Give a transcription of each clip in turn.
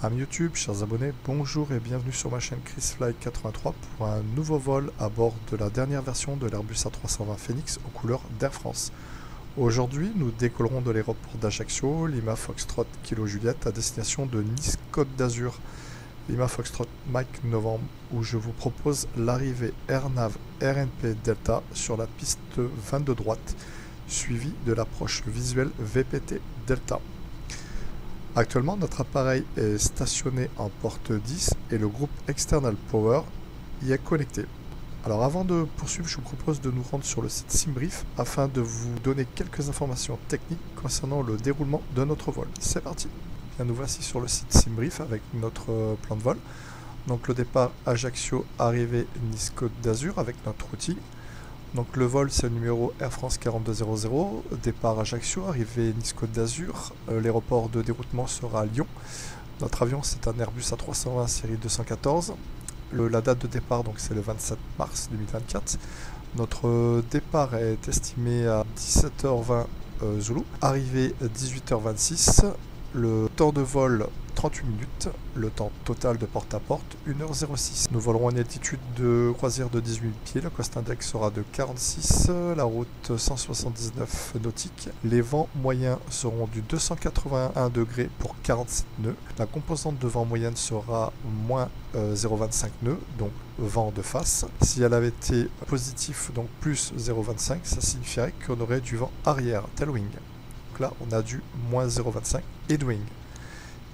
Amis YouTube, chers abonnés, bonjour et bienvenue sur ma chaîne ChrisFly83 pour un nouveau vol à bord de la dernière version de l'Airbus A320 Phoenix aux couleurs d'Air France. Aujourd'hui, nous décollerons de l'aéroport d'Ajaccio, Lima Foxtrot Kilo Juliette à destination de Nice Côte d'Azur, Lima Foxtrot Mike Novembre, où je vous propose l'arrivée AirNav RNP Delta sur la piste 22 droite, suivie de l'approche visuelle VPT Delta. Actuellement, notre appareil est stationné en porte 10 et le groupe External Power y est connecté. Alors avant de poursuivre, je vous propose de nous rendre sur le site SimBrief afin de vous donner quelques informations techniques concernant le déroulement de notre vol. C'est parti! Bien, nous voici sur le site SimBrief avec notre plan de vol. Donc le départ Ajaccio, arrivée Nice Côte d'Azur avec notre routing. Donc le vol c'est le numéro Air France 4200, départ Ajaccio, arrivée Nice Côte d'Azur, l'aéroport de déroutement sera à Lyon. Notre avion c'est un Airbus A320 série 214, la date de départ donc c'est le 27 mars 2024. Notre départ est estimé à 17h20 Zulu, arrivée 18h26, le temps de vol 38 minutes, le temps total de porte à porte 1h06. Nous volerons en altitude de croisière de 18 000 pieds, le cost index sera de 46, la route 179 nautiques. Les vents moyens seront du 281 degrés pour 47 nœuds. La composante de vent moyenne sera moins 0,25 nœuds, donc vent de face. Si elle avait été positif, donc plus 0,25, ça signifierait qu'on aurait du vent arrière, tailwind. Donc là, on a du moins 0,25 headwind.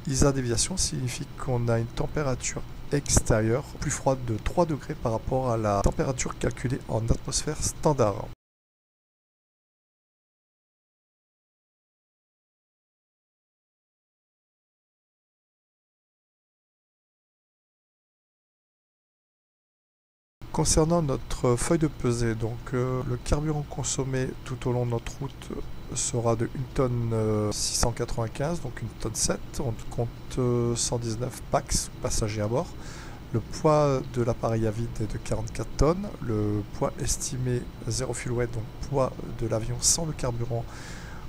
ISA déviation signifie qu'on a une température extérieure plus froide de 3 degrés par rapport à la température calculée en atmosphère standard. Concernant notre feuille de pesée, donc le carburant consommé tout au long de notre route sera de 1 tonne 695, donc 1 tonne 7, on compte 119 pax passagers à bord. Le poids de l'appareil à vide est de 44 tonnes, le poids estimé 0 fuel weight, donc poids de l'avion sans le carburant,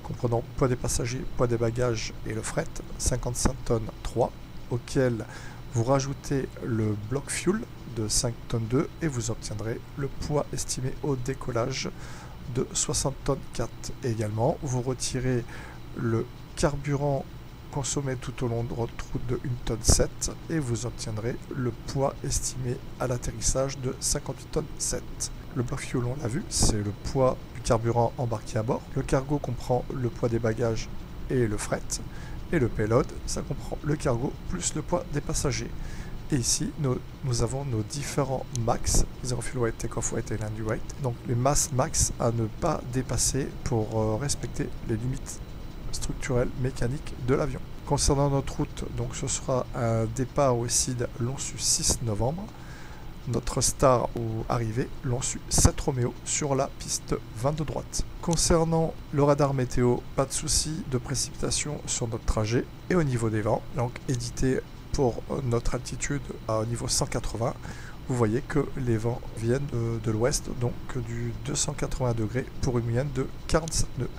comprenant poids des passagers, poids des bagages et le fret, 55 tonnes 3, auquel vous rajoutez le bloc fuel de 5 tonnes 2 et vous obtiendrez le poids estimé au décollage de 60 tonnes 4. Et également, vous retirez le carburant consommé tout au long de votre route de 1 tonne 7 et vous obtiendrez le poids estimé à l'atterrissage de 58 tonnes 7. Le bloc fuel, on l'a vu, c'est le poids du carburant embarqué à bord. Le cargo comprend le poids des bagages et le fret. Et le payload, ça comprend le cargo plus le poids des passagers. Et ici, nous avons nos différents max, 0 fuel weight, take-off weight et landing weight. Donc les masses max à ne pas dépasser pour respecter les limites structurelles mécaniques de l'avion. Concernant notre route, donc ce sera un départ au SID Lonsu 6 novembre. Notre star ou arrivée, Lonsu 7 Roméo sur la piste 22 droite. Concernant le radar météo, pas de souci de précipitation sur notre trajet. Et au niveau des vents, donc édité pour notre altitude au niveau 180, vous voyez que les vents viennent de l'ouest, donc du 280 degrés pour une moyenne de 47 nœuds.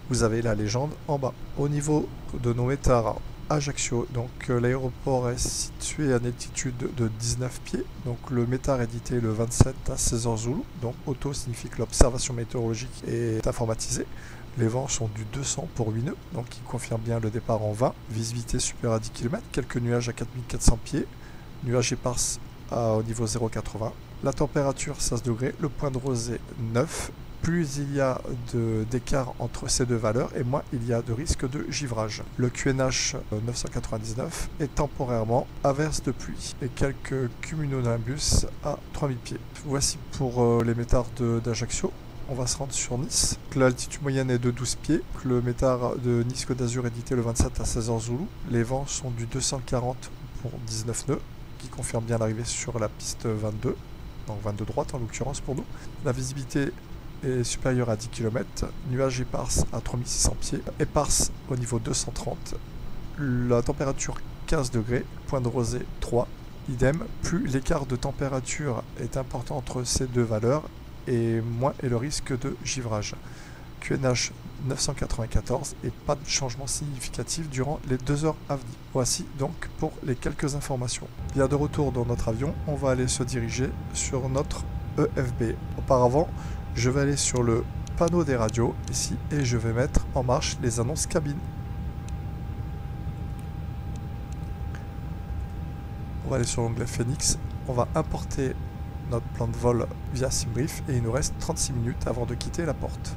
Vous avez la légende en bas. Au niveau de nos métars, Ajaccio, donc l'aéroport est situé à une altitude de 19 pieds, donc le métard est édité le 27 à 16h Zulu, donc auto signifie que l'observation météorologique est informatisée. Les vents sont du 200 pour 8 nœuds, donc il confirme bien le départ en 20, visibilité supérieure à 10 km, quelques nuages à 4400 pieds, nuages éparses au niveau 0,80, la température 16 degrés, le point de rosée 9. Plus il y a d'écart entre ces deux valeurs et moins il y a de risque de givrage. Le QNH 999 est temporairement averse de pluie et quelques cumulonimbus à 3000 pieds. Voici pour les métards d'Ajaccio. On va se rendre sur Nice. L'altitude moyenne est de 12 pieds. Le métard de Nice Côte d'Azur est édité le 27 à 16h Zulu. Les vents sont du 240 pour 19 nœuds, qui confirme bien l'arrivée sur la piste 22, donc 22 droite en l'occurrence pour nous. La visibilité est supérieur à 10 km, nuages éparses à 3600 pieds, éparses au niveau 230, la température 15 degrés, point de rosée 3, idem, plus l'écart de température est important entre ces deux valeurs et moins est le risque de givrage. QNH 994 et pas de changement significatif durant les 2 heures à venir. Voici donc pour les quelques informations. Bien de retour dans notre avion, on va aller se diriger sur notre EFB. Auparavant, je vais aller sur le panneau des radios ici et je vais mettre en marche les annonces cabine. On va aller sur l'onglet Phoenix, on va importer notre plan de vol via SimBrief et il nous reste 36 minutes avant de quitter la porte.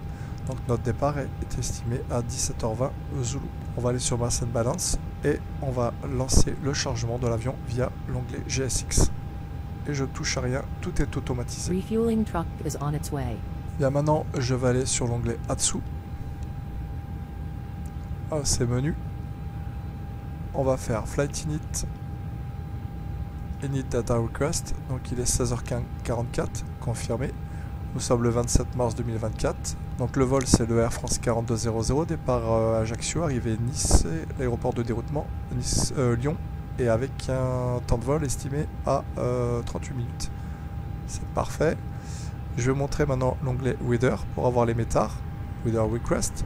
Donc notre départ est estimé à 17h20 Zulu. On va aller sur Mass and Balance et on va lancer le chargement de l'avion via l'onglet GSX. Et je ne touche à rien, tout est automatisé. Refueling truck is on its way. Bien maintenant, je vais aller sur l'onglet Atsu. C'est menu. On va faire Flight Init. Init Data Request, donc il est 16h44, confirmé. Nous sommes le 27 mars 2024. Donc le vol c'est le Air France 4200, départ Ajaccio, arrivée Nice, l'aéroport de déroutement Lyon, et avec un temps de vol estimé à 38 minutes. C'est parfait. Je vais montrer maintenant l'onglet Weather pour avoir les métards. Weather Request.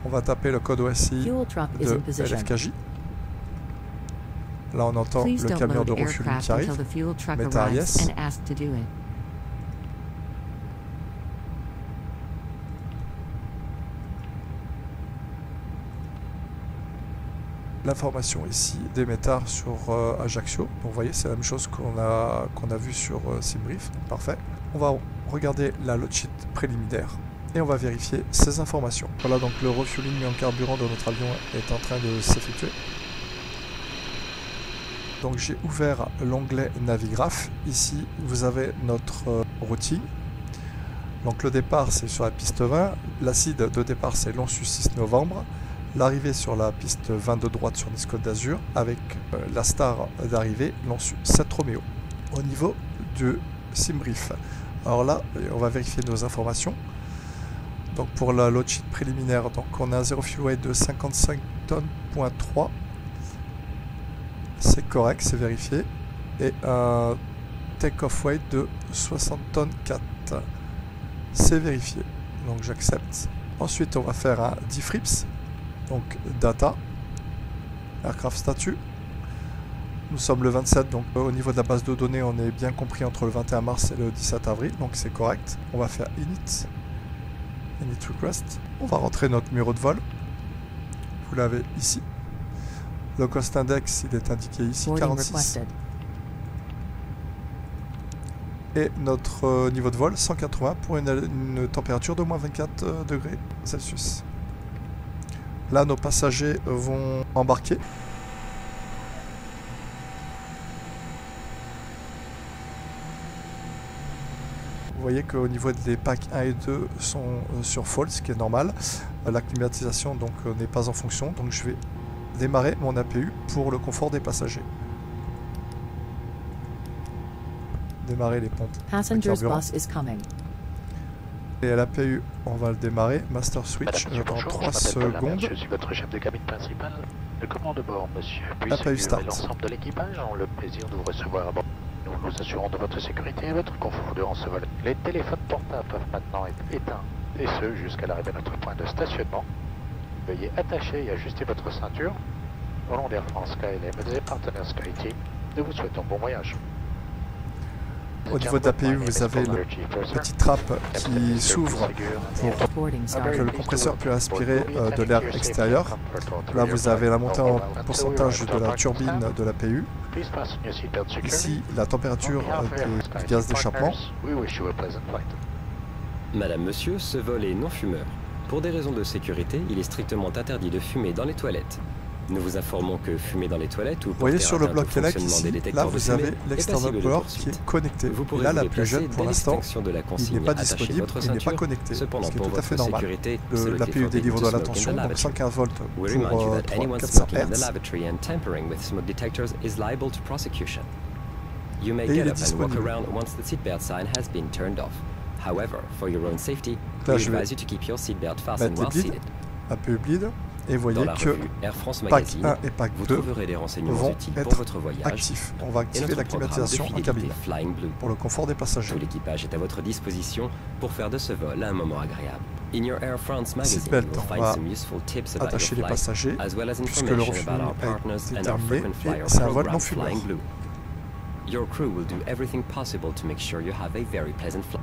On va taper le code OSI de LFKJ. Là on entend le camion de refueling qui arrive. Métard yes. L'information ici des métards sur Ajaccio. Donc vous voyez, c'est la même chose qu'on a vu sur SimBrief. Parfait. On va regarder la load sheet préliminaire et on va vérifier ces informations. Voilà, donc le refueling en carburant de notre avion est en train de s'effectuer. Donc j'ai ouvert l'onglet Navigraph. Ici, vous avez notre routing. Donc le départ, c'est sur la piste 20. L'acide de départ, c'est Lonsus 6 novembre. L'arrivée sur la piste 20 de droite sur Nice Côte d'Azur avec la star d'arrivée Lonsus 7 Romeo. Au niveau du SimBrief. Alors là, on va vérifier nos informations. Donc pour la load sheet préliminaire, donc on a un zero fuel weight de 55 tonnes.3. C'est correct, c'est vérifié. Et un take-off weight de 60 tonnes 4. C'est vérifié. Donc j'accepte. Ensuite, on va faire un diffrips. Donc data, aircraft statut. Nous sommes le 27, donc au niveau de la base de données, on est bien compris entre le 21 mars et le 17 avril, donc c'est correct. On va faire init request. On va rentrer notre numéro de vol. Vous l'avez ici. Le cost index, il est indiqué ici, 46. Et notre niveau de vol, 180 pour une température de moins 24 degrés Celsius. Là, nos passagers vont embarquer. Vous voyez qu'au niveau des packs 1 et 2 sont sur full, ce qui est normal. La climatisation donc n'est pas en fonction, donc je vais démarrer mon APU pour le confort des passagers. Démarrer les pompes de carburant. Et à l'APU, on va le démarrer. Master Switch dans 3 secondes. Je suis votre chef de cabine principal. Le commandant de bord, monsieur. Puis l'ensemble de l'équipage ont le plaisir de vous recevoir à bord. Nous nous assurons de votre sécurité et votre confort durant ce vol. Les téléphones portables peuvent maintenant être éteints, et ce jusqu'à l'arrivée de notre point de stationnement. Veuillez attacher et ajuster votre ceinture. Au nom d'Air France KLM et des partenaires SkyTeam, nous vous souhaitons bon voyage. Au niveau de l'APU, vous avez le petit trap qui s'ouvre pour que le compresseur puisse aspirer de l'air extérieur. Là, vous avez la montée en pourcentage de la turbine de l'APU. Ici, la température du gaz d'échappement. Madame, monsieur, ce vol est non fumeur. Pour des raisons de sécurité, il est strictement interdit de fumer dans les toilettes. Nous vous informons que fumer dans les toilettes ou vous voyez sur le bloc Elec ici, là vous avez l'external power qui est connecté. Et là la plus jeune pour l'instant, il n'est pas disponible, il n'est pas connecté, ce qui est tout à fait normal. L'APU délivre de la tension, donc 115 volts pour 400 Hz. Et il est disponible. Là je vais mettre les bleeds, APU bleed. Et vous voyez que pack 1 et pack 2 vont être actifs. On va activer la climatisation en cabine pour le confort des passagers. Tout l'équipage est à votre disposition pour faire de ce vol un moment agréable. Seatbelt, on va attacher les passagers, puisque le refueling est déterminé et c'est un vol non fumeur.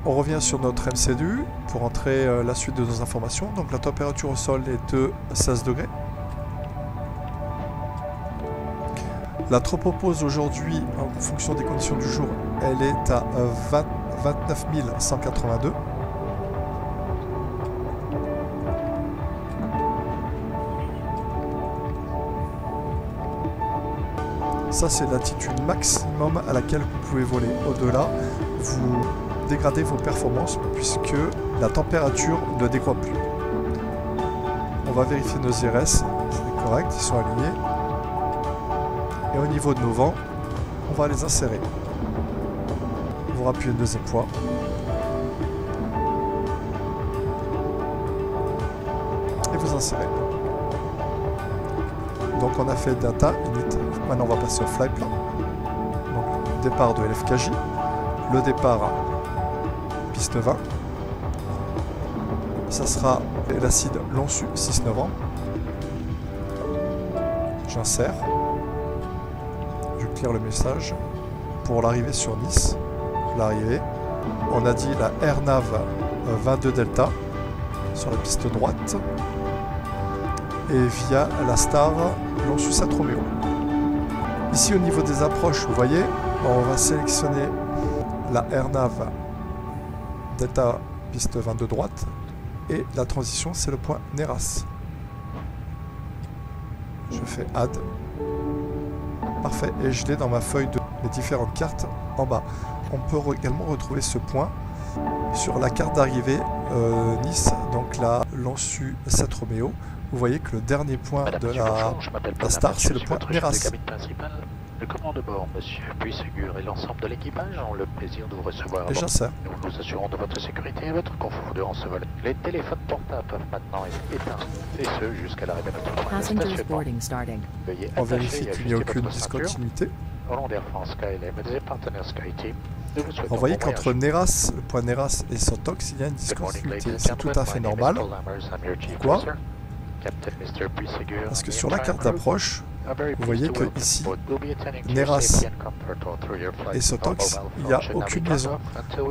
On revient sur notre MCDU pour entrer la suite de nos informations. Donc la température au sol est de 16 degrés. La tropopause aujourd'hui, en fonction des conditions du jour, elle est à 29 182. Ça, c'est l'altitude maximum à laquelle vous pouvez voler. Au-delà, vous dégradez vos performances puisque la température ne décroît plus. On va vérifier nos IRS, c'est correct, ils sont alignés. Et au niveau de nos vents, on va les insérer. Vous rappuyez le deuxième fois. Et vous insérez. Donc on a fait data init. Maintenant on va passer au fly plan. Donc départ de LFKJ. Le départ piste 20. Ça sera l'acide Lonsu 6 novembre. J'insère. Je clear le message. Pour l'arrivée sur Nice. L'arrivée. On a dit la AirNav 22 Delta sur la piste droite. Et via la Star Lonsu 7 Romeo. Ici au niveau des approches, vous voyez, on va sélectionner la AirNav Delta piste 22 droite et la transition c'est le point Neras. Je fais Add. Parfait, et je l'ai dans ma feuille de mes différentes cartes en bas. On peut également retrouver ce point sur la carte d'arrivée Nice, donc la Lonsu 7 Romeo. Vous voyez que le dernier point de la Star, c'est le point Neras. Le commandant de bord, monsieur, puis Ségur et l'ensemble de l'équipage ont le plaisir de vous recevoir. Et j'insère. Nous nous assurons de votre sécurité et votre confort durant ce vol. Les téléphones portables peuvent maintenant être éteints, et ce jusqu'à l'arrivée de notre point de stationnement. On vérifie qu'il n'y a aucune discontinuité. Au nom d'Air France, KLM et des partenaires SkyTeam, nous vous souhaitons vous voyez qu'entre Neras, le point Neras et Sotox, il y a une discontinuité. C'est tout à fait normal. Pourquoi ? Parce que sur la carte d'approche, vous voyez que ici, Neras et Sotox, il n'y a aucune liaison.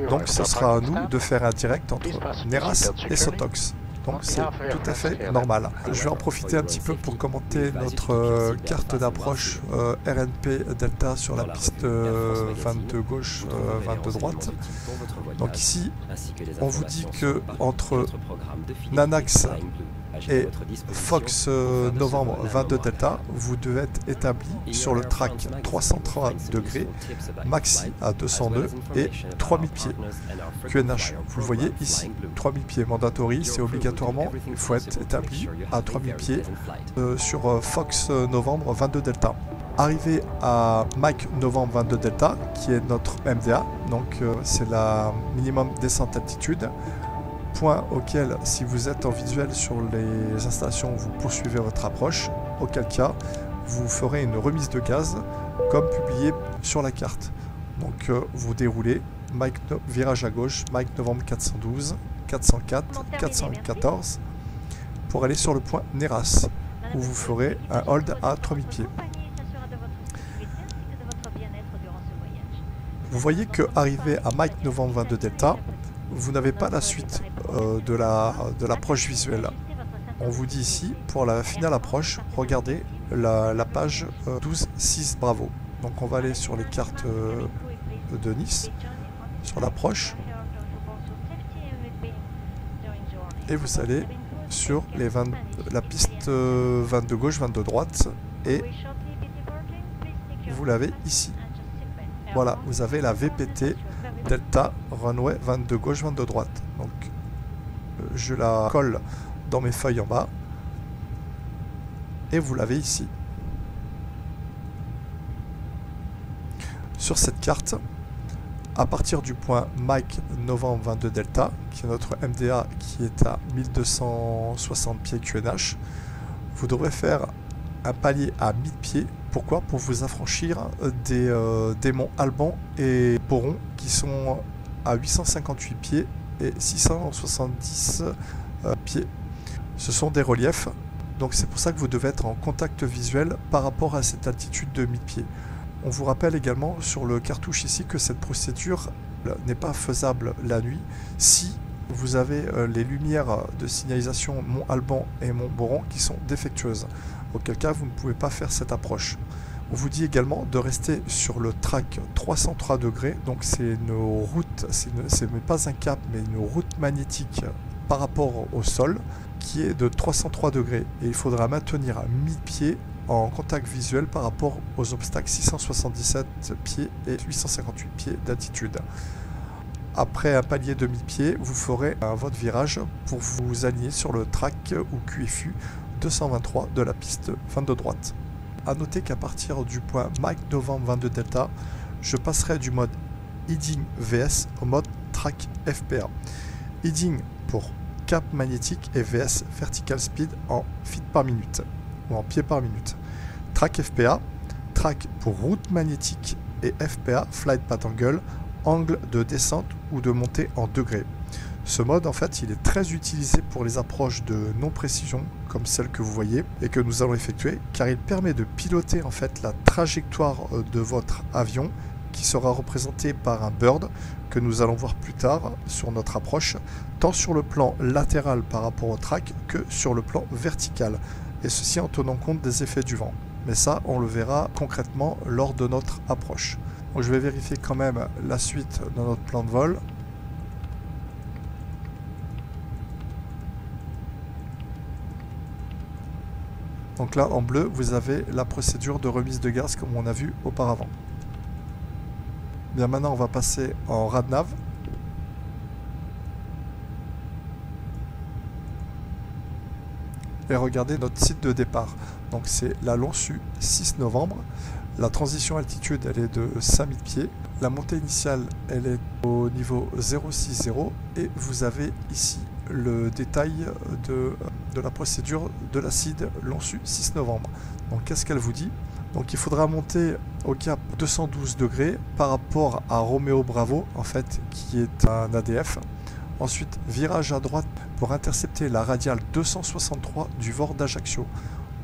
Donc ce sera à nous de faire un direct entre Neras et Sotox. Donc c'est tout à fait normal. Je vais en profiter un petit peu pour commenter notre carte d'approche RNP Delta sur la piste 22 gauche, 22 droite. Donc ici, on vous dit que entre Nanax et Fox novembre 22 Delta, vous devez être établi sur le track 303 degrés, maxi à 202 et 3000 pieds. QNH, vous le voyez ici, 3000 pieds mandatory, c'est obligatoirement, il faut être établi à 3000 pieds sur Fox novembre 22 Delta. Arrivé à Mike novembre 22 Delta, qui est notre MDA, donc c'est la minimum descente altitude. Point auquel, si vous êtes en visuel sur les installations, vous poursuivez votre approche, auquel cas vous ferez une remise de gaz comme publié sur la carte. Donc vous déroulez Mike virage à gauche, Mike novembre 412, 404, 414 pour aller sur le point Neras où vous ferez un hold à 3000 pieds. Vous voyez que arrivé à Mike novembre 22 Delta, vous n'avez pas la suite de l'approche visuelle. On vous dit ici, pour la finale approche, regardez la page 12.6 Bravo. Donc on va aller sur les cartes de Nice, sur l'approche, et vous allez sur la piste 22 gauche, 22 droite, et vous l'avez ici. Voilà, vous avez la VPT Delta Runway 22 gauche, 22 droite. Donc je la colle dans mes feuilles en bas et vous l'avez ici. Sur cette carte, à partir du point Mike novembre 22 Delta, qui est notre MDA qui est à 1260 pieds QNH, vous devrez faire un palier à 1000 pieds. Pourquoi? Pour vous affranchir des monts Alban et Boron qui sont à 858 pieds et 670 pieds. Ce sont des reliefs, donc c'est pour ça que vous devez être en contact visuel par rapport à cette altitude de 1000 pieds. On vous rappelle également sur le cartouche ici que cette procédure n'est pas faisable la nuit si vous avez les lumières de signalisation Mont Alban et Mont Boron qui sont défectueuses, auquel cas vous ne pouvez pas faire cette approche. On vous dit également de rester sur le track 303 degrés, donc c'est une route, c'est pas un cap mais une route magnétique par rapport au sol qui est de 303 degrés et il faudra maintenir à 1000 pieds en contact visuel par rapport aux obstacles 677 pieds et 858 pieds d'altitude. Après un palier de 1000 pieds, vous ferez votre virage pour vous aligner sur le track ou QFU 223 de la piste 22 droite. A noter qu'à partir du point Mike Novembre 22 Delta, je passerai du mode Heading VS au mode Track FPA. Heading pour cap magnétique et VS Vertical Speed en feet par minute ou en pieds par minute. Track FPA, track pour route magnétique et FPA, Flight Path Angle, angle de descente ou de montée en degrés. Ce mode en fait il est très utilisé pour les approches de non-précision comme celle que vous voyez et que nous allons effectuer car il permet de piloter en fait la trajectoire de votre avion qui sera représenté par un bird que nous allons voir plus tard sur notre approche, tant sur le plan latéral par rapport au track que sur le plan vertical, et ceci en tenant compte des effets du vent. Mais ça, on le verra concrètement lors de notre approche. Donc je vais vérifier quand même la suite de notre plan de vol. Donc là, en bleu, vous avez la procédure de remise de gaz comme on a vu auparavant. Bien, maintenant, on va passer en radnav. Et regardez notre site de départ. Donc c'est la Lonsu 6 novembre. La transition altitude, elle est de 5000 pieds. La montée initiale, elle est au niveau 060. Et vous avez ici le détail de la procédure de la CID Lonsu 6 novembre. Donc qu'est-ce qu'elle vous dit? Donc il faudra monter au cap 212 degrés par rapport à Romeo Bravo, en fait, qui est un ADF. Ensuite, virage à droite pour intercepter la radiale 263 du VOR d'Ajaccio.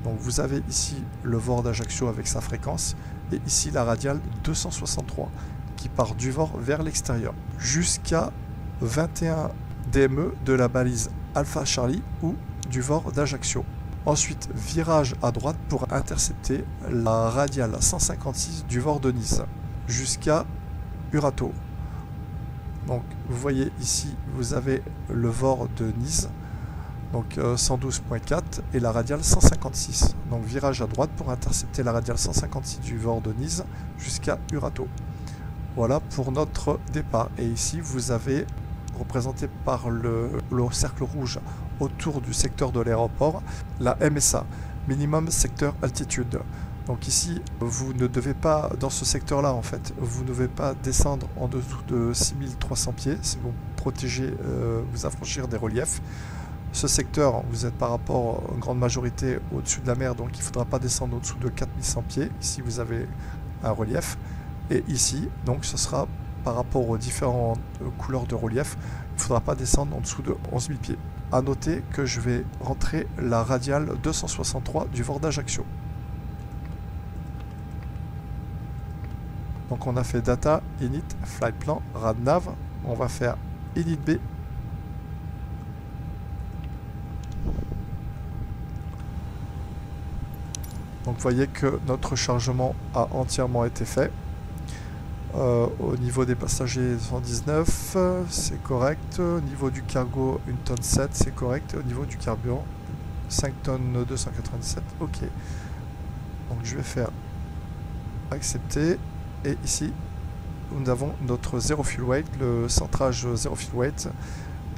Donc vous avez ici le VOR d'Ajaccio avec sa fréquence et ici la radiale 263 qui part du VOR vers l'extérieur jusqu'à 21 DME de la balise Alpha Charlie ou du VOR d'Ajaccio. Ensuite, virage à droite pour intercepter la radiale 156 du VOR de Nice jusqu'à Urato. Donc vous voyez ici, vous avez le VOR de Nice, donc 112.4 et la radiale 156. Donc virage à droite pour intercepter la radiale 156 du VOR de Nice jusqu'à Urato. Voilà pour notre départ. Et ici vous avez représenté par le cercle rouge autour du secteur de l'aéroport, la MSA, Minimum Sector Altitude. Donc ici, vous ne devez pas, dans ce secteur-là en fait, vous ne devez pas descendre en dessous de 6300 pieds si vous protégez, vous affranchir des reliefs. Ce secteur, vous êtes par rapport en grande majorité au-dessus de la mer, donc il ne faudra pas descendre au-dessous de 4100 pieds. Ici, vous avez un relief. Et ici, donc ce sera par rapport aux différentes couleurs de relief, il ne faudra pas descendre en dessous de 11 000 pieds. A noter que je vais rentrer la radiale 263 du VOR d'Ajaccio. Donc on a fait data, init, flight plan, radnav. On va faire init B. Donc vous voyez que notre chargement a entièrement été fait. Au niveau des passagers 119, c'est correct. Au niveau du cargo, 1 tonne 7, c'est correct. Au niveau du carburant, 5 tonnes 297, ok. Donc je vais faire accepter. Et ici, nous avons notre zero fuel weight, le centrage zero fuel weight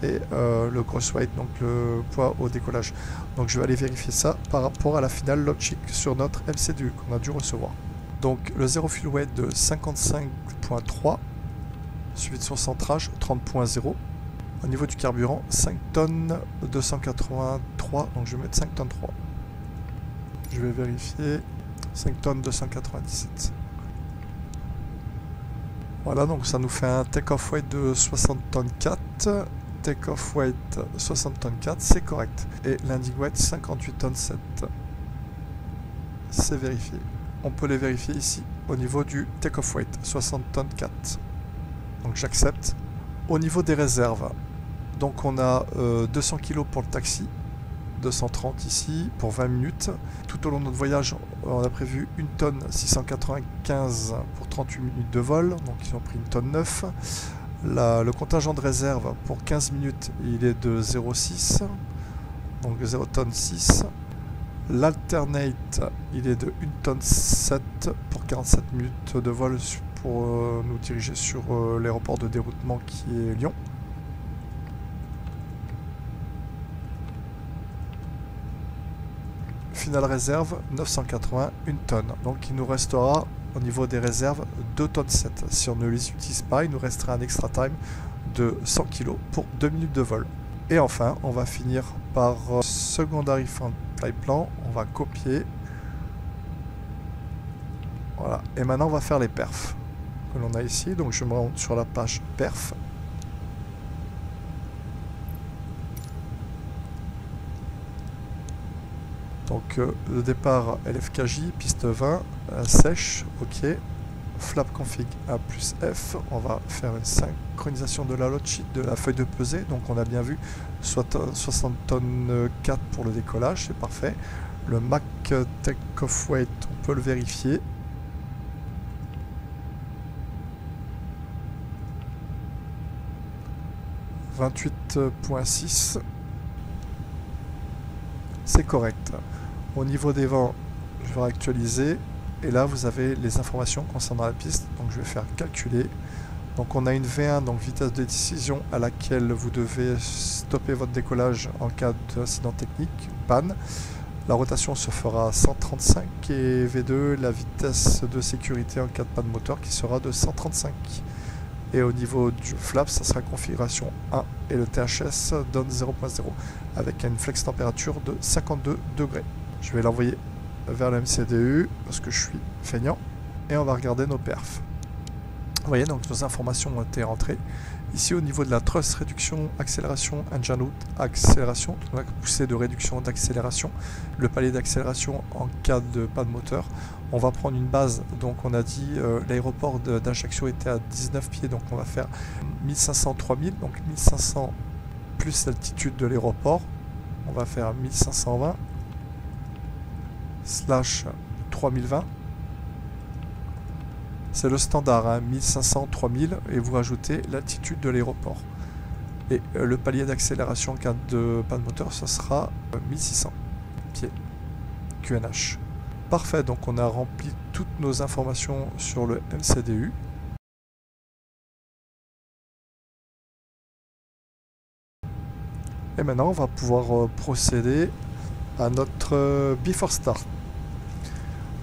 et le gross weight, donc le poids au décollage. Donc je vais aller vérifier ça par rapport à la finale logcheck sur notre MCDU qu'on a dû recevoir. Donc le zero fuel weight de 55.3 suivi de son centrage 30.0. Au niveau du carburant, 5 tonnes 283, donc je vais mettre 5 tonnes 3. Je vais vérifier 5 tonnes 297. Voilà, donc ça nous fait un take-off weight de 60 tonnes 4 take-off weight 60 tonnes 4, c'est correct. Et landing weight 58 tonnes 7. C'est vérifié. On peut les vérifier ici au niveau du take-off weight 60 tonnes 4. Donc j'accepte. Au niveau des réserves, donc on a 200 kg pour le taxi, 230 ici pour 20 minutes. Tout au long de notre voyage, on a prévu 1 tonne 695 pour 38 minutes de vol, donc ils ont pris 1 tonne 9. Le contingent de réserve pour 15 minutes, il est de 0,6, donc 0 tonne 6. L'alternate, il est de 1 tonne 7 pour 47 minutes de vol pour nous diriger sur l'aéroport de déroutement qui est Lyon. Finale réserve 980, 1 tonne. Donc il nous restera au niveau des réserves 2 tonnes 7. Si on ne les utilise pas, il nous restera un extra time de 100 kg pour 2 minutes de vol. Et enfin, on va finir par secondary flight plan. On va copier. Voilà. Et maintenant, on va faire les perfs que l'on a ici. Donc je me rends sur la page perf. Donc le départ LFKJ, piste 20, sèche, ok. Flap config A plus F, on va faire une synchronisation de la load sheet, de la feuille de pesée. Donc on a bien vu 60 tonnes 4 pour le décollage, c'est parfait. Le Mach take-off weight, on peut le vérifier. « 28.6 ». C'est correct. Au niveau des vents, je vais actualiser. Et là, vous avez les informations concernant la piste. Donc, je vais faire calculer. Donc, on a une V1, donc vitesse de décision à laquelle vous devez stopper votre décollage en cas d'incident technique, panne. La rotation se fera à 135 et V2, la vitesse de sécurité en cas de panne moteur qui sera de 135. Et au niveau du flap, ça sera configuration 1 et le THS donne 0.0 avec une flex température de 52 degrés. Je vais l'envoyer vers le MCDU parce que je suis feignant et on va regarder nos perfs. Vous voyez, donc nos informations ont été rentrées. Ici au niveau de la thrust réduction, accélération, engine out, accélération, donc poussée de réduction d'accélération, le palier d'accélération en cas de panne moteur. On va prendre une base, donc on a dit l'aéroport d'Ajaccio était à 19 pieds, donc on va faire 1500-3000, donc 1500 plus l'altitude de l'aéroport, on va faire 1520 slash 3020. C'est le standard, hein, 1500-3000 et vous rajoutez l'altitude de l'aéroport. Et le palier d'accélération en cas de panne moteur, ce sera 1600 pieds QNH. Parfait, donc on a rempli toutes nos informations sur le MCDU. Et maintenant, on va pouvoir procéder à notre Before Start.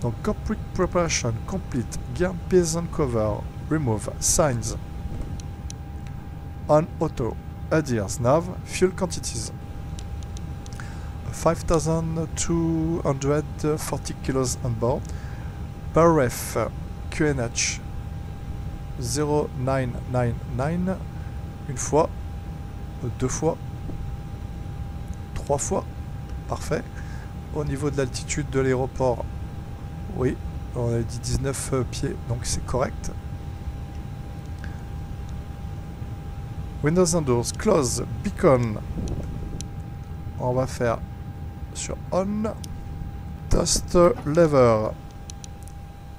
Donc, complete preparation, complete, gear base on cover, remove, signs, on auto, adheres, nav, fuel quantities. 5,240 kilos on board, per ref, QNH 0999, une fois, deux fois, trois fois, parfait. Au niveau de l'altitude de l'aéroport, oui, on a dit 19 pieds, donc c'est correct. Windows and doors, close, beacon. On va faire sur on. Dust lever,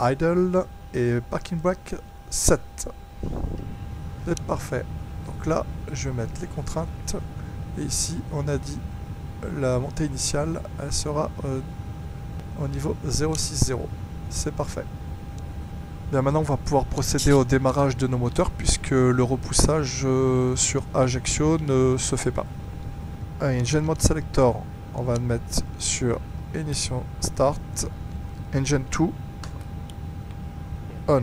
idle et parking brake 7. C'est parfait. Donc là, je vais mettre les contraintes. Et ici, on a dit la montée initiale, elle sera au niveau 060. C'est parfait. Bien, maintenant on va pouvoir procéder au démarrage de nos moteurs puisque le repoussage sur Ajaccio ne se fait pas. Engine mode selector, on va le mettre sur ignition start, engine 2 on.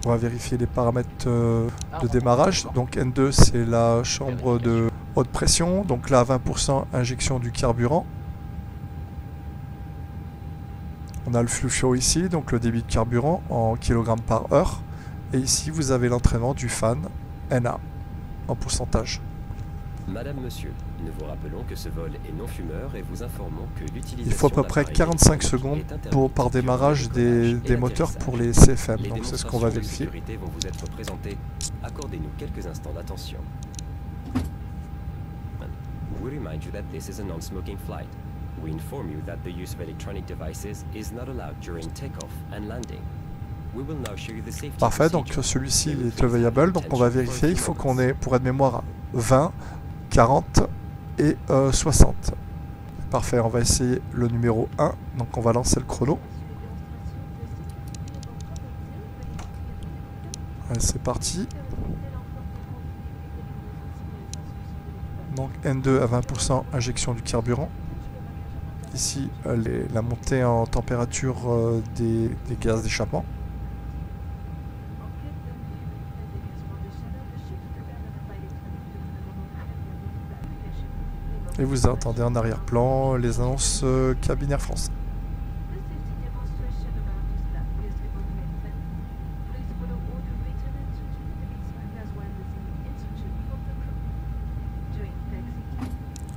On va vérifier les paramètres de démarrage. Donc N2 c'est la chambre de haute pression, donc là 20% injection du carburant. On a le flux flow ici, donc le débit de carburant en kg par heure. Et ici, vous avez l'entraînement du fan NA. en pourcentage. Madame, monsieur, nous vous rappelons que ce vol est non fumeur et vous informons que l'utilisation Il faut à peu près 45 secondes par démarrage des moteurs pour les CFM. Donc c'est ce qu'on va vérifier. Vont vous être présentés. Accordez-nous quelques instants d'attention. We remind you that this is a non-smoking flight. We inform you that the use of electronic devices is not allowed during takeoff and landing. We will now show you the safety. Parfait, donc celui-ci est available, donc on va vérifier. Il faut qu'on ait, pour être mémoire, 20, 40 et 60. Parfait, on va essayer le numéro 1. Donc on va lancer le chrono. Allez, c'est parti. Donc N2 à 20%, injection du carburant. Ici, la montée en température des gaz d'échappement. Et vous entendez en arrière-plan les annonces cabine Air France.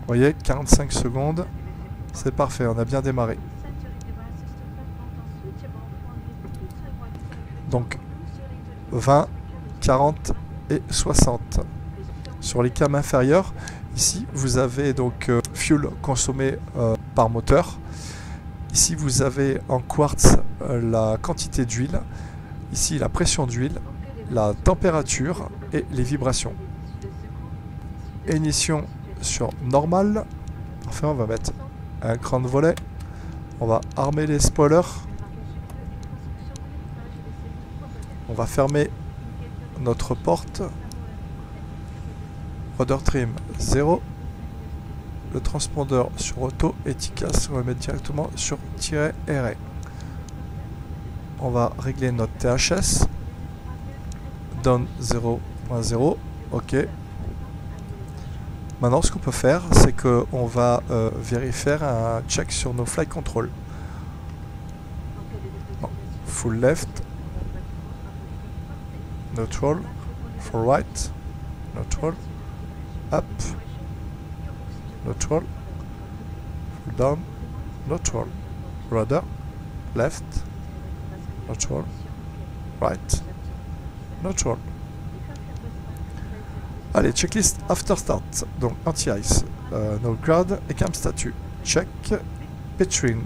Vous voyez, 45 secondes, c'est parfait, on a bien démarré. Donc 20, 40 et 60. Sur les cams inférieures, ici vous avez donc fuel consommé par moteur. Ici vous avez en quartz la quantité d'huile. Ici la pression d'huile, la température et les vibrations. Ignition sur normal. Enfin, on va mettre un cran de volet. On va armer les spoilers. On va fermer notre porte. Rudder trim 0. Le transpondeur sur auto et TICAS, on va mettre directement sur -RE. On va régler notre THS. Down 0.0. OK. Maintenant, ce qu'on peut faire, c'est qu'on va vérifier un check sur nos flight control. Bon. Full left. Neutral. Full right. Neutral. Up. Neutral. Full down. Neutral. Rudder. Left. Neutral. Right. Neutral. Allez, checklist after start. Donc anti-ice, no grad et cam statut. Check. Petrin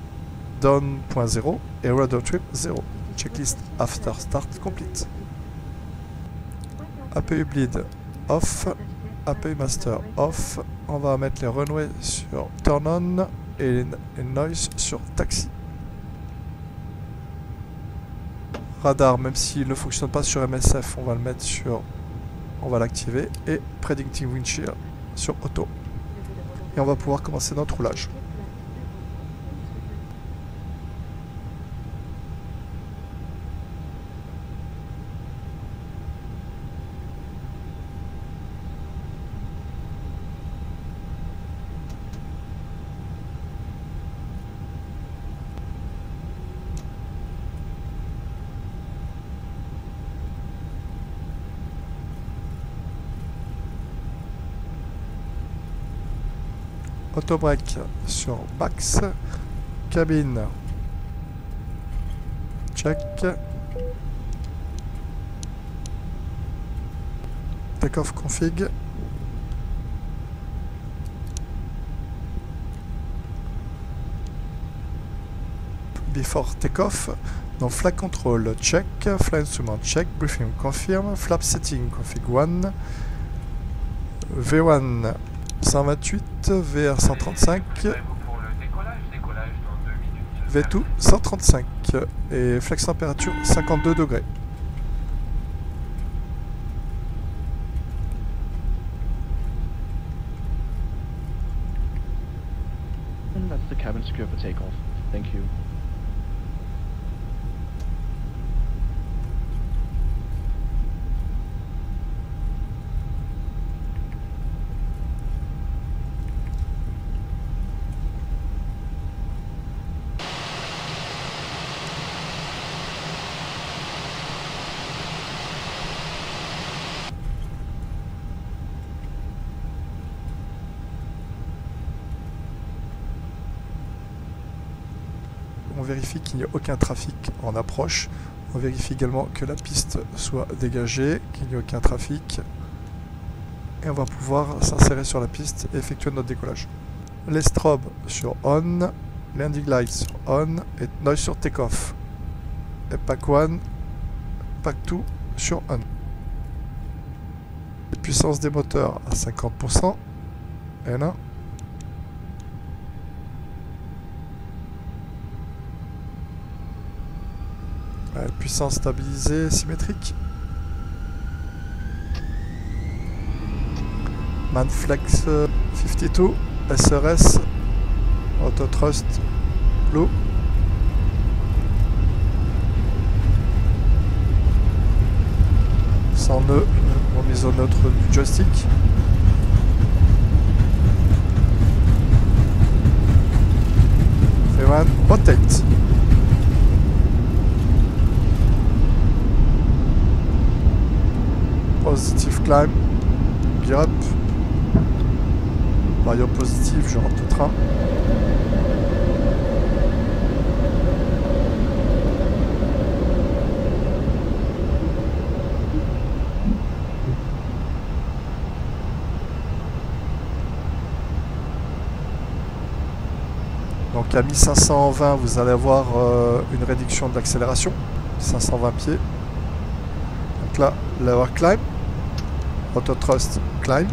down.0 et rudder trip 0. Checklist after start complete. APU bleed off. APU master off. On va mettre les runway sur turn on et les noise sur taxi. Radar, même s'il ne fonctionne pas sur MSF, on va le mettre sur... On va l'activer et Predicting Wind Shear sur auto. Et on va pouvoir commencer notre roulage. Auto break sur max. Cabine. Check. Takeoff config. Before takeoff. Donc flag control check. Flight instrument check. Briefing confirm. Flap setting config 1. V1 128, VR 135, V2 135 et flex température 52 degrés. And that's the cabin secure for takeoff. Thank you. vérifie qu'il n'y ait aucun trafic en approche. On vérifie également que la piste soit dégagée, qu'il n'y ait aucun trafic. Et on va pouvoir s'insérer sur la piste et effectuer notre décollage. Les strobes sur on, landing lights sur on et noise sur take-off. Et pack 1, pack 2 sur on. La puissance des moteurs à 50%. N1. Puissance stabilisée, symétrique. Manflex 52, SRS, Autothrust, Blue. Sans nœud, remise au neutre du joystick. Freeman, rotate. Positive climb, gear up. Vario positif, je rentre le train. Donc à 1520, vous allez avoir une réduction de l'accélération, 520 pieds. Donc là, lower climb, autothrust climb.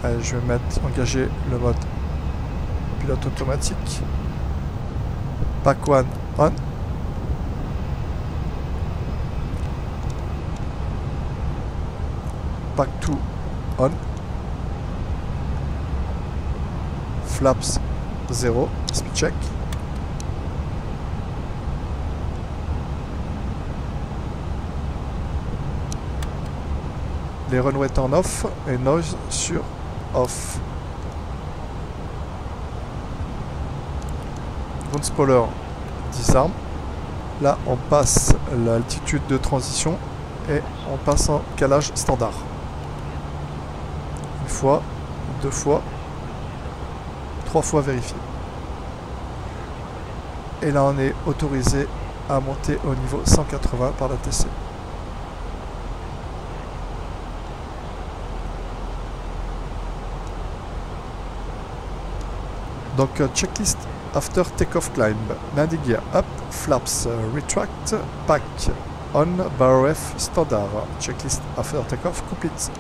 Allez, je vais engager le mode pilote automatique. Pack 1 on. Pack 2 on. Flaps 0, speed check. Les runway turn off et noise sur off. Ground spoiler disarme. Là on passe l'altitude de transition et on passe en calage standard. Une fois, deux fois, 3 fois vérifié. Et là on est autorisé à monter au niveau 180 par la TC. Donc checklist after takeoff climb. Landing gear up, flaps retract, pack on, bar F standard. Checklist after takeoff complete.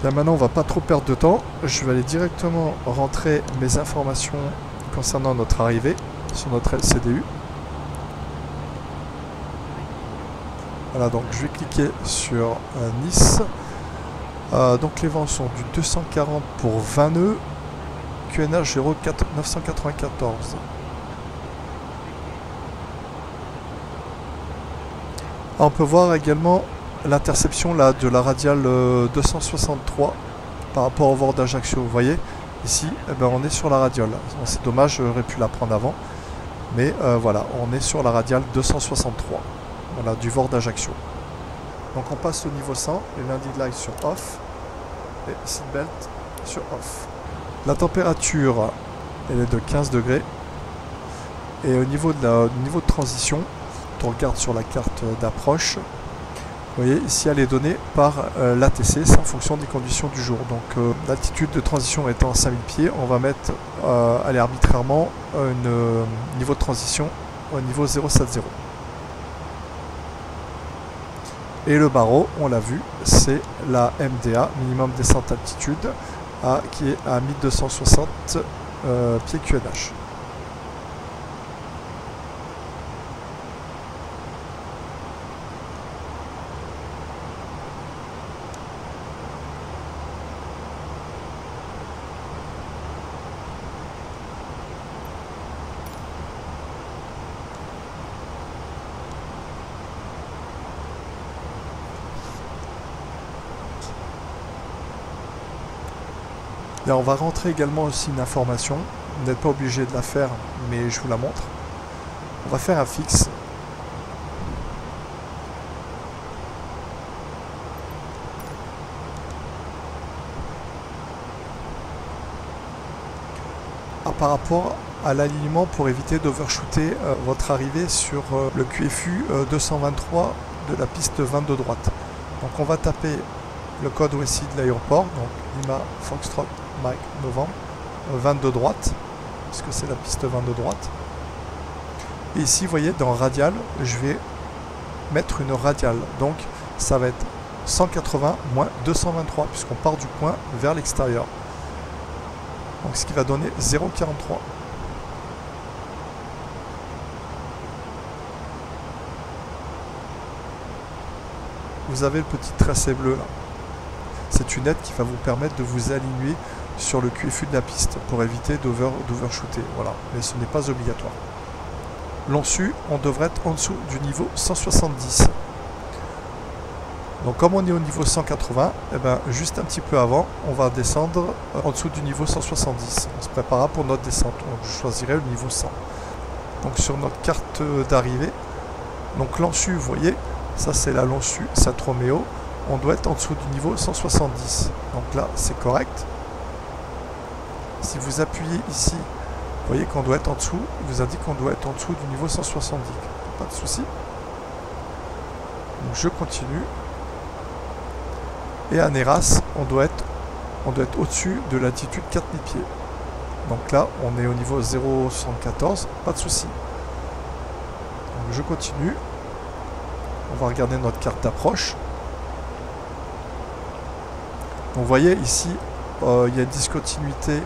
Là maintenant on va pas trop perdre de temps, je vais aller directement rentrer mes informations concernant notre arrivée sur notre LCDU. Voilà, donc je vais cliquer sur Nice. Donc les vents sont du 240 pour 20 nœuds, QNH 0994. On peut voir également l'interception là de la radiale 263 par rapport au VOR d'Ajaccio. Vous voyez ici, eh ben, on est sur la radiale. C'est dommage, j'aurais pu la prendre avant, mais voilà, on est sur la radiale 263, voilà, du VOR d'Ajaccio. Donc on passe au niveau 100, les landing lights sur off et seatbelt sur off. La température elle est de 15 degrés et au niveau de transition, quand on regarde sur la carte d'approche, vous voyez ici elle est donnée par l'ATC, c'est en fonction des conditions du jour. Donc l'altitude de transition étant à 5000 pieds, on va mettre aller arbitrairement un niveau de transition au niveau 070. Et le barreau, on l'a vu, c'est la MDA, minimum descente altitude, qui est à 1260 pieds QNH. Là, on va rentrer également aussi une information. Vous n'êtes pas obligé de la faire, mais je vous la montre. On va faire un fixe. par rapport à l'alignement pour éviter d'overshooter votre arrivée sur le QFU 223 de la piste 22 droite. Donc on va taper le code OSI de l'aéroport, donc Lima Foxtrot Mike Novembre 22 droite, parce que c'est la piste 22 droite. Et ici vous voyez dans radial, je vais mettre une radiale, donc ça va être 180 moins 223 puisqu'on part du point vers l'extérieur. Donc ce qui va donner 0,43. Vous avez le petit tracé bleu là. C'est une aide qui va vous permettre de vous aligner sur le QFU de la piste pour éviter d'overshooter. Voilà, mais ce n'est pas obligatoire. L'onsu, on devrait être en dessous du niveau 170. Donc comme on est au niveau 180, et ben, juste un petit peu avant, on va descendre en dessous du niveau 170. On se préparera pour notre descente. Donc je choisirai le niveau 100. Donc sur notre carte d'arrivée, donc l'onsu, vous voyez, ça c'est la Lonsu Saint-Roméo. On doit être en dessous du niveau 170. Donc là, c'est correct. Si vous appuyez ici, vous voyez qu'on doit être en dessous. Il vous indique qu'on doit être en dessous du niveau 170. Pas de souci. Donc je continue. Et à Néras, on doit être au-dessus de l'altitude 4000 pieds. Donc là, on est au niveau 0,114. Pas de souci. Donc je continue. On va regarder notre carte d'approche. Donc vous voyez ici, il y a une discontinuité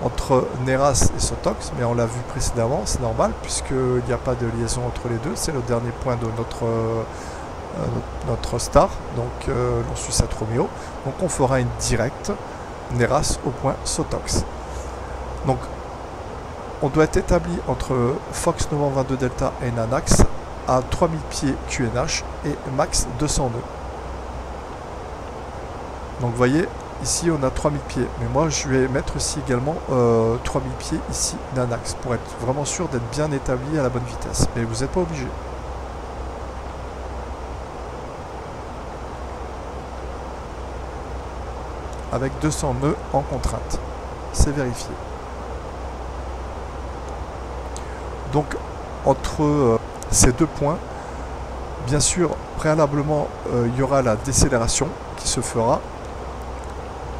entre Néras et Sotox, mais on l'a vu précédemment, c'est normal, puisqu'il n'y a pas de liaison entre les deux. C'est le dernier point de notre star, donc l'Onsu Saint-Roméo. Donc on fera une directe Néras au point Sotox. Donc on doit être établi entre Fox Novembre 22 Delta et Nanax à 3000 pieds QNH et max 200 nœuds. Donc vous voyez, ici on a 3000 pieds, mais moi je vais mettre aussi également 3000 pieds ici Nanax pour être vraiment sûr d'être bien établi à la bonne vitesse, mais vous n'êtes pas obligé. Avec 200 nœuds en contrainte, c'est vérifié. Donc entre ces deux points, bien sûr préalablement il y aura la décélération qui se fera.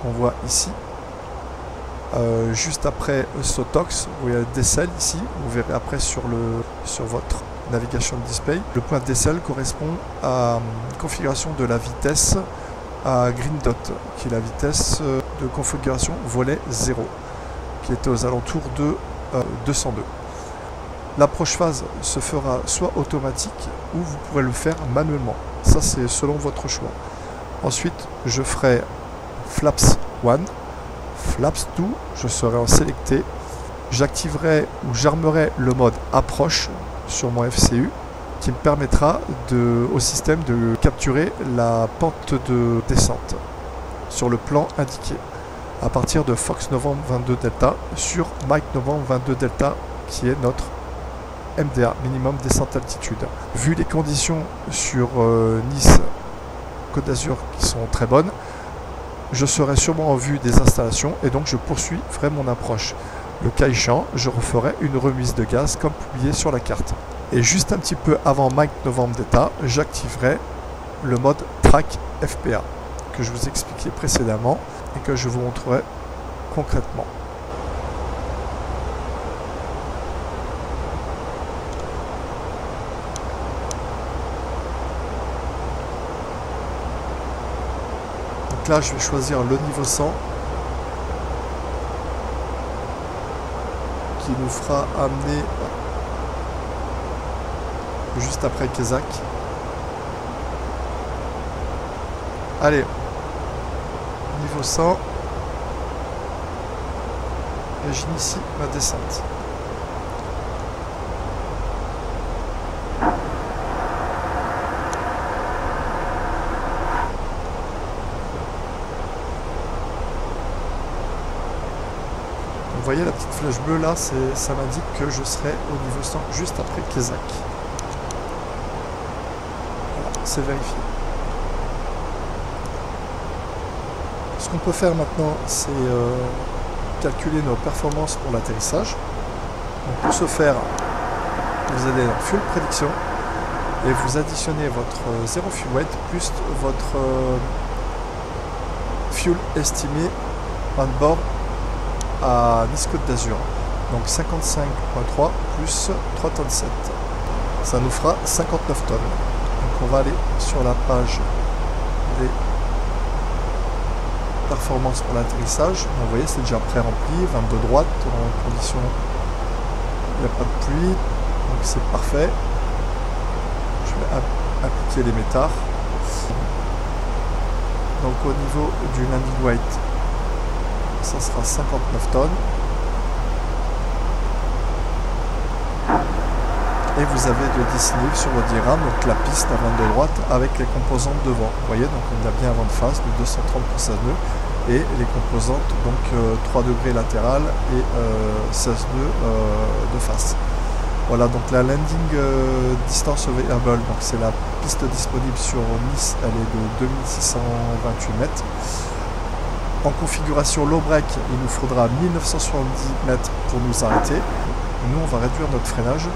On voit ici, juste après Sotox, vous voyez le décel ici, vous verrez après sur votre navigation display. Le point de décel correspond à une configuration de la vitesse à Green Dot, qui est la vitesse de configuration volet 0, qui était aux alentours de 202. L'approche phase se fera soit automatique ou vous pourrez le faire manuellement. Ça c'est selon votre choix. Ensuite, je ferai Flaps 1, Flaps 2, je serai en sélecté. J'activerai ou j'armerai le mode approche sur mon FCU qui me permettra au système de capturer la pente de descente sur le plan indiqué à partir de Fox Novembre 22 Delta sur Mike Novembre 22 Delta qui est notre MDA, minimum descente altitude. Vu les conditions sur Nice, Côte d'Azur qui sont très bonnes, je serai sûrement en vue des installations et donc je poursuivrai mon approche. Le cas échéant, je referai une remise de gaz comme publié sur la carte. Et juste un petit peu avant Mike Novembre Delta, j'activerai le mode Track FPA que je vous expliquais précédemment et que je vous montrerai concrètement. Donc là, je vais choisir le niveau 100 qui nous fera amener juste après Kézak. Allez, niveau 100, et j'initie ma descente. Vous voyez la petite flèche bleue là, ça m'indique que je serai au niveau 100 juste après Kézak. Voilà, c'est vérifié. Ce qu'on peut faire maintenant, c'est calculer nos performances pour l'atterrissage. Donc pour ce faire, vous allez dans Fuel Prédiction et vous additionnez votre Zero Fuel Weight plus votre fuel estimé on board à Nice Côte d'Azur. Donc 55.3 plus 3 tonnes 7. Ça nous fera 59 tonnes. Donc on va aller sur la page des performances pour l'atterrissage. Vous voyez, c'est déjà pré-rempli, 22 droite, en condition, il n'y a pas de pluie, donc c'est parfait. Je vais appliquer les métards. Donc au niveau du landing weight, ça sera 59 tonnes. Et vous avez le dispositif sur votre diagramme, donc la piste à 22 droite avec les composantes devant. Vous voyez, donc on a bien un vent de face de 230 pour 16 nœuds et les composantes, donc 3 degrés latéral et 16 nœuds de face. Voilà, donc la landing distance available, donc c'est la piste disponible sur Nice, elle est de 2628 mètres. En configuration low break, il nous faudra 1970 mètres pour nous arrêter. Nous, on va réduire notre freinage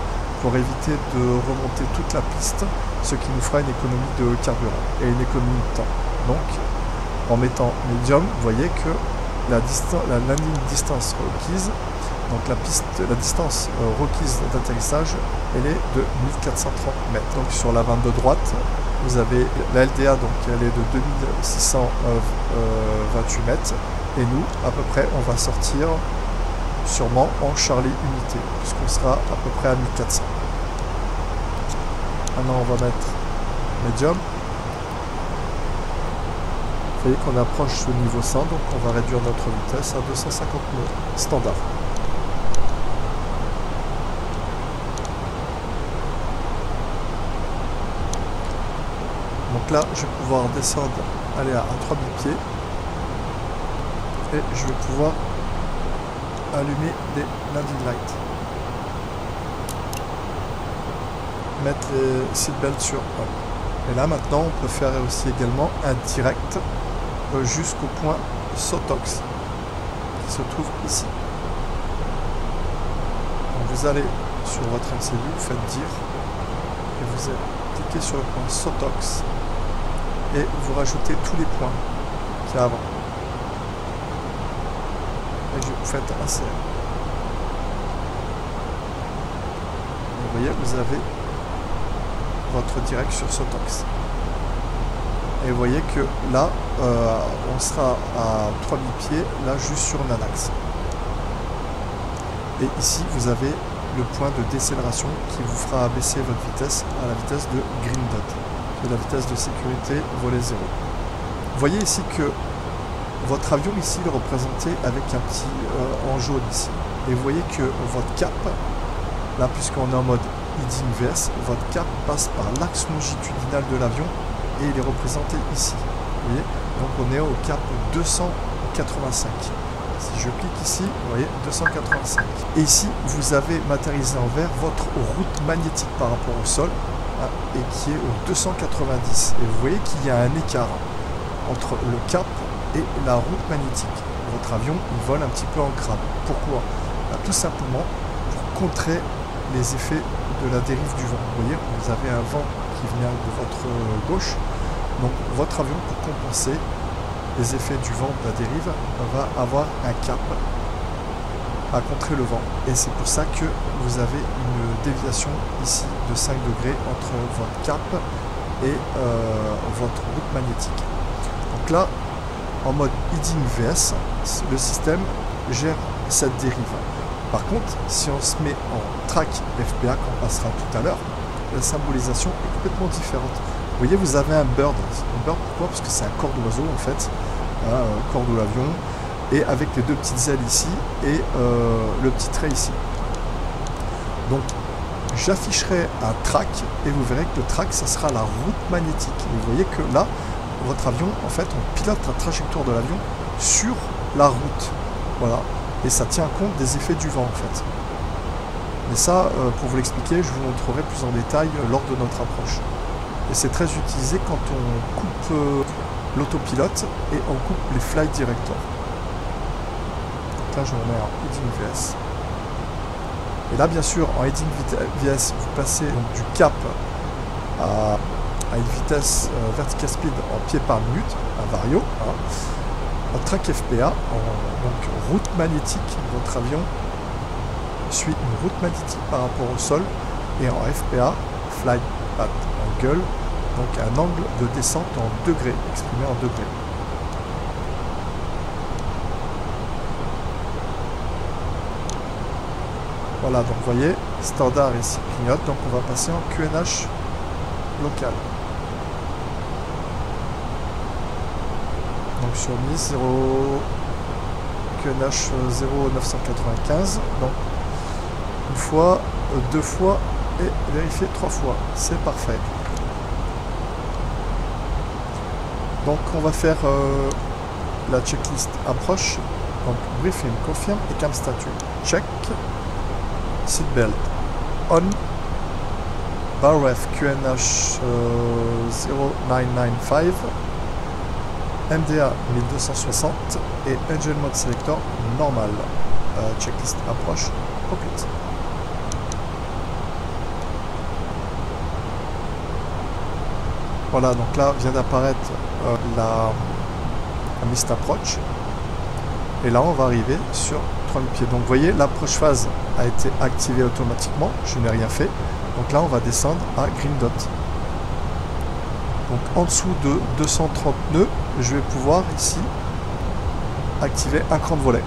pour éviter de remonter toute la piste, ce qui nous fera une économie de carburant et une économie de temps. Donc, en mettant médium, vous voyez que la landing distance requise, donc la distance requise d'atterrissage, elle est de 1430 mètres. Donc sur la 22 droite, vous avez la LDA, donc elle est de 2628 mètres, et nous, à peu près, on va sortir sûrement en Charlie unité, puisqu'on sera à peu près à 1400. Maintenant, on va mettre médium. Vous voyez qu'on approche le niveau 100, donc on va réduire notre vitesse à 250 nœuds standard. Donc là, je vais pouvoir descendre, aller à 3000 pieds, et je vais pouvoir allumer des landing lights, mettre les seatbelts sur on. Et là maintenant on peut faire aussi également un direct jusqu'au point SOTOX qui se trouve ici. Donc vous allez sur votre MCU, vous faites dire et vous cliquez sur le point SOTOX et vous rajoutez tous les points qu'il y a avant. Et vous faites insérer. Vous voyez, vous avez votre direct sur SOTOX. Et vous voyez que là, on sera à 3000 pieds, là juste sur Nanax. Et ici, vous avez le point de décélération qui vous fera abaisser votre vitesse à la vitesse de Green Dot, qui est la vitesse de sécurité volet 0. Vous voyez ici que votre avion ici est représenté avec un petit en jaune ici. Et vous voyez que votre cap, là puisqu'on est en mode heading VS, votre cap passe par l'axe longitudinal de l'avion et il est représenté ici. Vous voyez, donc on est au cap 285. Si je clique ici, vous voyez 285. Et ici, vous avez matérialisé en vert votre route magnétique par rapport au sol, hein, et qui est au 290. Et vous voyez qu'il y a un écart entre le cap et la route magnétique. Votre avion, il vole un petit peu en crabe. Pourquoi? Tout simplement pour contrer les effets de la dérive du vent. Vous voyez, vous avez un vent qui vient de votre gauche. Donc votre avion, pour compenser les effets du vent de la dérive, va avoir un cap à contrer le vent. Et c'est pour ça que vous avez une déviation ici de 5 degrés entre votre cap et votre route magnétique. Donc là, en mode heading VS, le système gère cette dérive. Par contre, si on se met en track FPA, qu'on passera tout à l'heure, la symbolisation est complètement différente. Vous voyez, vous avez un bird. Un bird, pourquoi? Parce que c'est un corps d'oiseau en fait, un corps de l'avion, et avec les deux petites ailes ici et le petit trait ici. Donc, j'afficherai un track et vous verrez que le track, ça sera la route magnétique. Et vous voyez que là, votre avion, en fait, on pilote la trajectoire de l'avion sur la route. Voilà. Et ça tient compte des effets du vent, en fait. Mais ça, pour vous l'expliquer, je vous montrerai plus en détail lors de notre approche. Et c'est très utilisé quand on coupe l'autopilote et on coupe les flight directors. là, je me mets en heading VS. Et là, bien sûr, en heading VS, vous passez donc, du cap à une vitesse vertical speed en pieds par minute, un vario, hein, en track FPA, donc route magnétique. Votre avion suit une route magnétique par rapport au sol, et en FPA, flight path angle, donc un angle de descente en degrés, exprimé en degrés. Voilà, donc vous voyez, standard ici clignote, donc on va passer en QNH local. Donc sur Nice 0 QNH 0995, donc une fois, deux fois et vérifier 3 fois, c'est parfait. Donc on va faire la checklist approche, donc briefing confirme et cam statut check, seatbelt on, BARF QNH 0995, MDA 1260 et Engine Mode Selector normal. Checklist approche complete. Voilà, donc là vient d'apparaître la liste approach. Et là on va arriver sur 3000 pieds. Donc vous voyez, l'approche phase a été activée automatiquement, je n'ai rien fait. Donc là on va descendre à Green Dot. Donc en dessous de 230 nœuds, je vais pouvoir ici activer un cran de volet.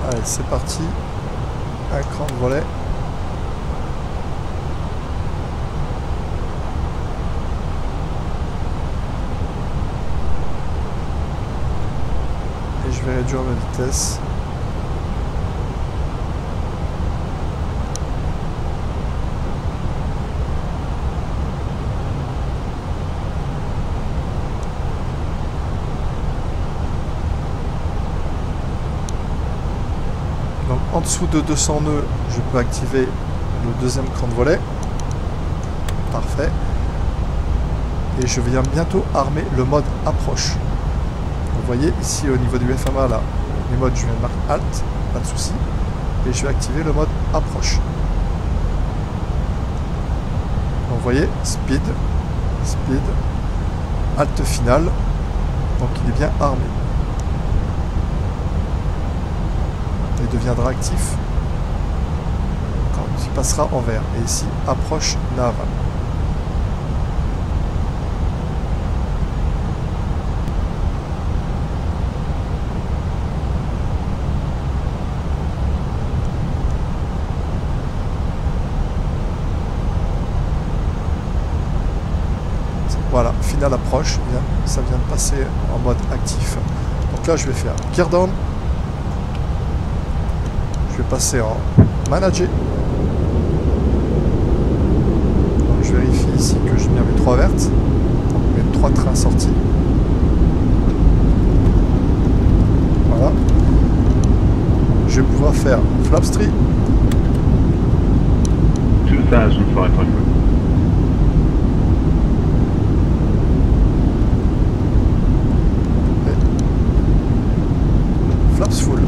Allez, c'est parti. Un cran de volet. Et je vais réduire ma vitesse. En dessous de 200 nœuds, je peux activer le deuxième cran de volet. Parfait. Et je viens bientôt armer le mode approche. Vous voyez ici au niveau du FMA, là, les modes, je viens de marquer Alt, pas de souci. Et je vais activer le mode approche. Donc vous voyez, speed, Alt final. Donc il est bien armé. Il deviendra actif quand il passera en vert. Et ici, approche nav. Voilà, final approche, ça vient de passer en mode actif. Donc là, je vais faire gear down. Je vais passer en manager. Donc je vérifie ici que j'ai bien mes 3 vertes. Donc mes 3 trains sortis. Voilà. Je vais pouvoir faire flapstream. 2500. Flaps full.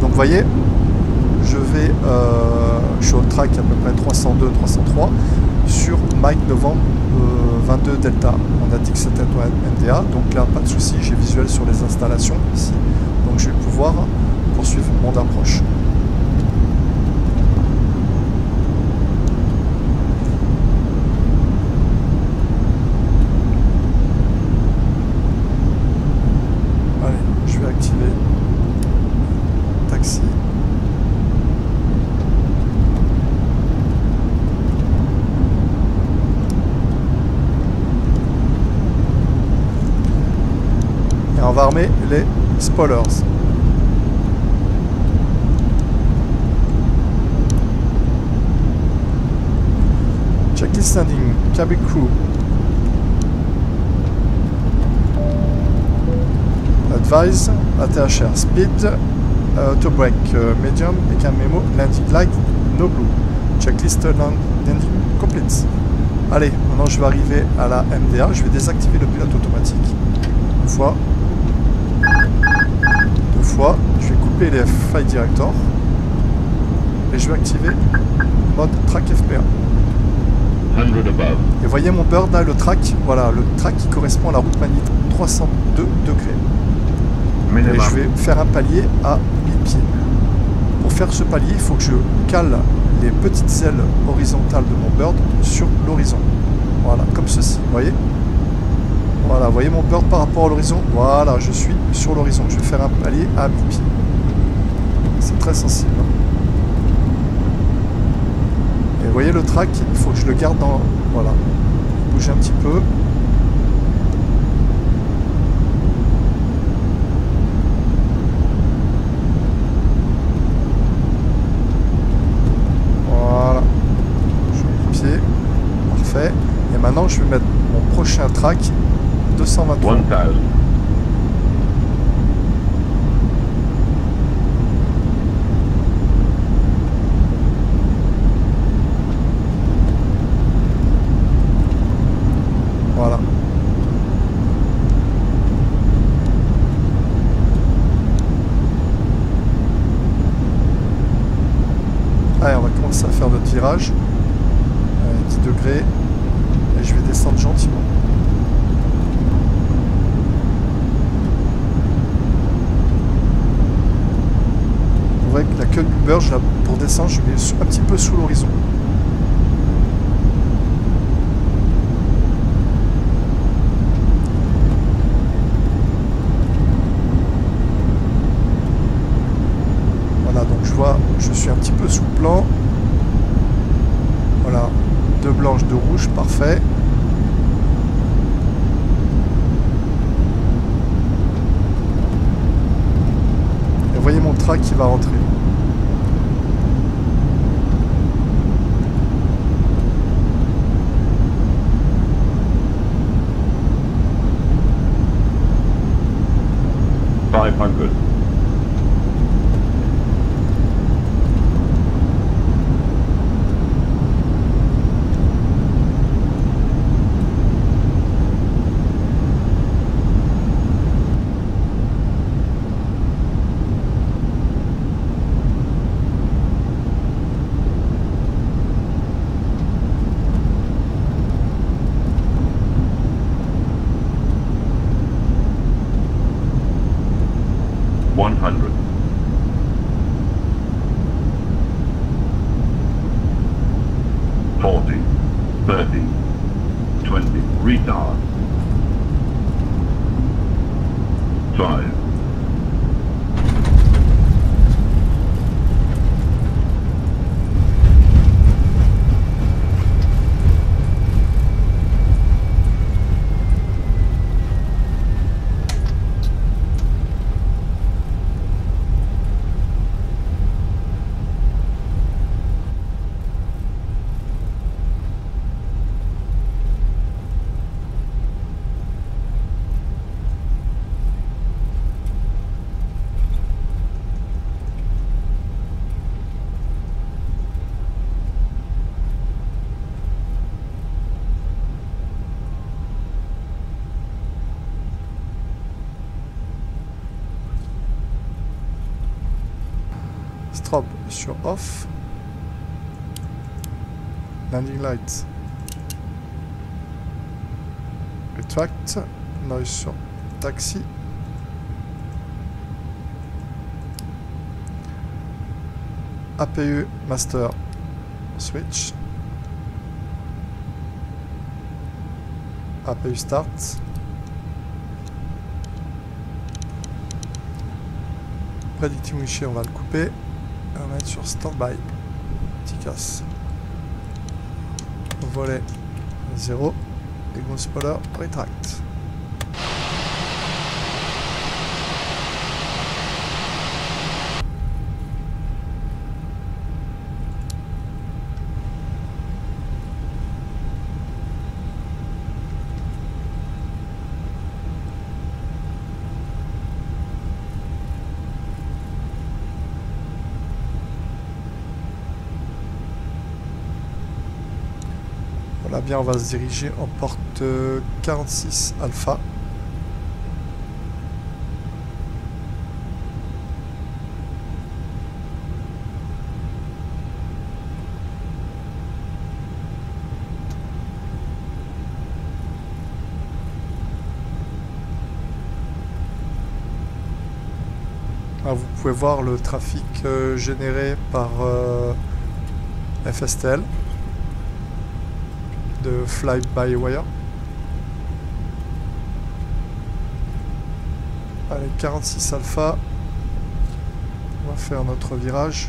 Donc vous voyez, je suis au track à peu près 302, 303 sur Mike Novembre 22 Delta. On a dit que c'était un MDA, donc là pas de souci, j'ai visuel sur les installations ici. Donc je vais pouvoir poursuivre mon approche. Allez, je vais activer taxi. Et on va armer les spoilers. Checklist standing, cabin crew. Advise, ATHR, speed, auto brake medium et cam memo, landing light, no blue. Checklist landing complete. complete. Allez, maintenant je vais arriver à la MDA. Je vais désactiver le pilote automatique. Une fois. Deux fois. Je vais couper les flight director. Et je vais activer mode track FPA. 100 above. Et voyez mon bird là, le track. Voilà, le track qui correspond à la route magnétique 302 degrés. Et je vais faire un palier à 1000 pieds. Pour faire ce palier, il faut que je cale les petites ailes horizontales de mon bird sur l'horizon. Voilà, comme ceci, vous voyez? Voilà, vous voyez mon bird par rapport à l'horizon? Voilà, je suis sur l'horizon. Je vais faire un palier à 1000 pieds. C'est très sensible. Et vous voyez le track, il faut que je le garde dans... Voilà. Bouger un petit peu. Voilà. Je mets les pieds. Parfait. Et maintenant, je vais mettre mon prochain track 223. 1000. Voilà. Allez, on va commencer à faire notre virage. 10 degrés. Et je vais descendre gentiment. Vous voyez que la queue du bird, pour descendre, je mets un petit peu sous l'horizon. Donc je suis un petit peu sous le plan. Voilà, 2 blanches, 2 rouges, parfait. Et vous voyez mon track qui va rentrer. $500. Retard. 5. Strobe sur off. Landing light. Retract. Noise sur taxi. APU master switch. APU start. Predicting Wishy, on va le couper. On va mettre sur standby. Petit casse. Volet 0. Et gros spoiler retract. Voilà, bien, on va se diriger en porte 46 Alpha. Ah, vous pouvez voir le trafic généré par FSTL de Fly-by-Wire. Allez, 46 Alpha. On va faire notre virage.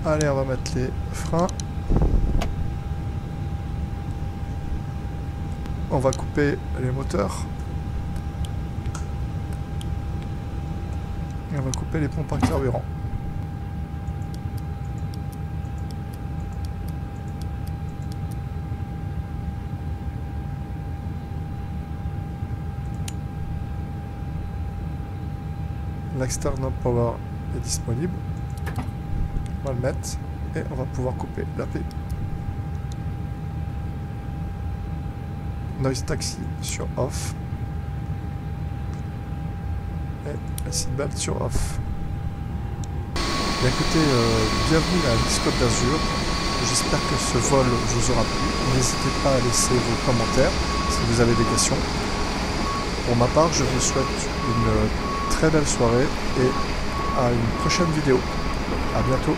Allez, on va mettre les freins. On va couper les moteurs. Et on va couper les pompes à carburant. L'external power est disponible. On va le mettre et on va pouvoir couper la paix. Noise taxi sur off. Et la seatbelt sur off. Bien, écoutez, bienvenue à Nice Côte d'Azur. J'espère que ce vol vous aura plu. N'hésitez pas à laisser vos commentaires si vous avez des questions. Pour ma part, je vous souhaite une très belle soirée et à une prochaine vidéo. À bientôt.